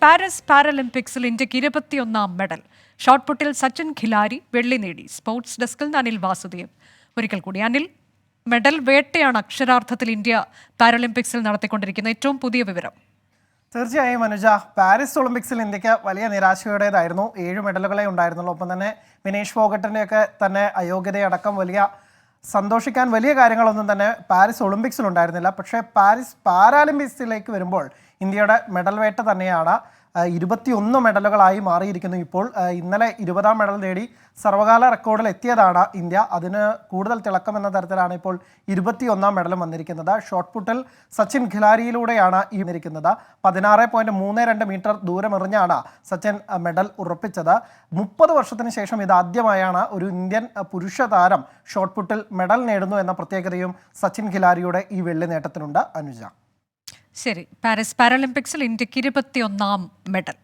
Paris പാരലിമ്പിക്സിൽ ഇന്ത്യക്ക് 21ാം medal. ഷോട്ട്പുട്ടിൽ Sachin Khilari വെള്ളി നേടി. സ്പോർട്സ് ഡെസ്കിൽ നിന്ന് അനിൽ വാസുദേവ്. ഒരിക്കൽ കൂടി അനിൽ, മെഡൽ വേട്ടയാണ് അക്ഷരാർത്ഥത്തിൽ ഇന്ത്യ പാരലിമ്പിക്സിൽ നടത്തിക്കൊണ്ടിരിക്കുന്ന ഏറ്റവും പുതിയ വിവരം. തീർച്ചയായും അനുജ, പാരീസ് ഒളിമ്പിക്സിൽ ഇന്ത്യക്ക് വലിയ നിരാശയുടേതായിരുന്നു. 7 മെഡലുകളെ ഉണ്ടായിരുന്നുള്ളൂ. ഒപ്പം തന്നെ വിനേഷ് ഫോഗട്ടിൻ്റെയൊക്കെ തന്നെ അയോഗ്യതയടക്കം സന്തോഷിക്കാൻ വലിയ കാര്യങ്ങളൊന്നും തന്നെ പാരീസ് ഒളിമ്പിക്സിൽ ഉണ്ടായിരുന്നില്ല. പക്ഷേ പാരീസ് പാരാലിമ്പിക്സിലേക്ക് വരുമ്പോൾ ഇന്ത്യയുടെ മെഡൽ വേട്ട തന്നെയാണ്. 21 മെഡലുകളായി മാറിയിരിക്കുന്നു ഇപ്പോൾ. ഇന്നലെ 20ാം മെഡൽ നേടി സർവകാല റെക്കോർഡിൽ എത്തിയതാണ് ഇന്ത്യ. അതിന് കൂടുതൽ തിളക്കം എന്ന തരത്തിലാണ് ഇപ്പോൾ 21ാം മെഡലും വന്നിരിക്കുന്നത്. ഷോട്ട്പുട്ടിൽ സച്ചിൻ ഖിലാരിയിലൂടെയാണ് ഈ വന്നിരിക്കുന്നത്. 16.32 മീറ്റർ ദൂരമെറിഞ്ഞാണ് സച്ചിൻ മെഡൽ ഉറപ്പിച്ചത്. 30 വർഷത്തിന് ശേഷം ഇതാദ്യമായാണ് ഒരു ഇന്ത്യൻ പുരുഷ താരം ഷോട്ട്പുട്ടിൽ മെഡൽ നേടുന്നു എന്ന പ്രത്യേകതയും സച്ചിൻ ഖിലാരിയുടെ ഈ വെള്ളി നേട്ടത്തിനുണ്ട്. അനുജ, ശരി, പാരീസ് പാരലിമ്പിക്സിൽ ഇന്ത്യക്ക് 21ാം മെഡൽ.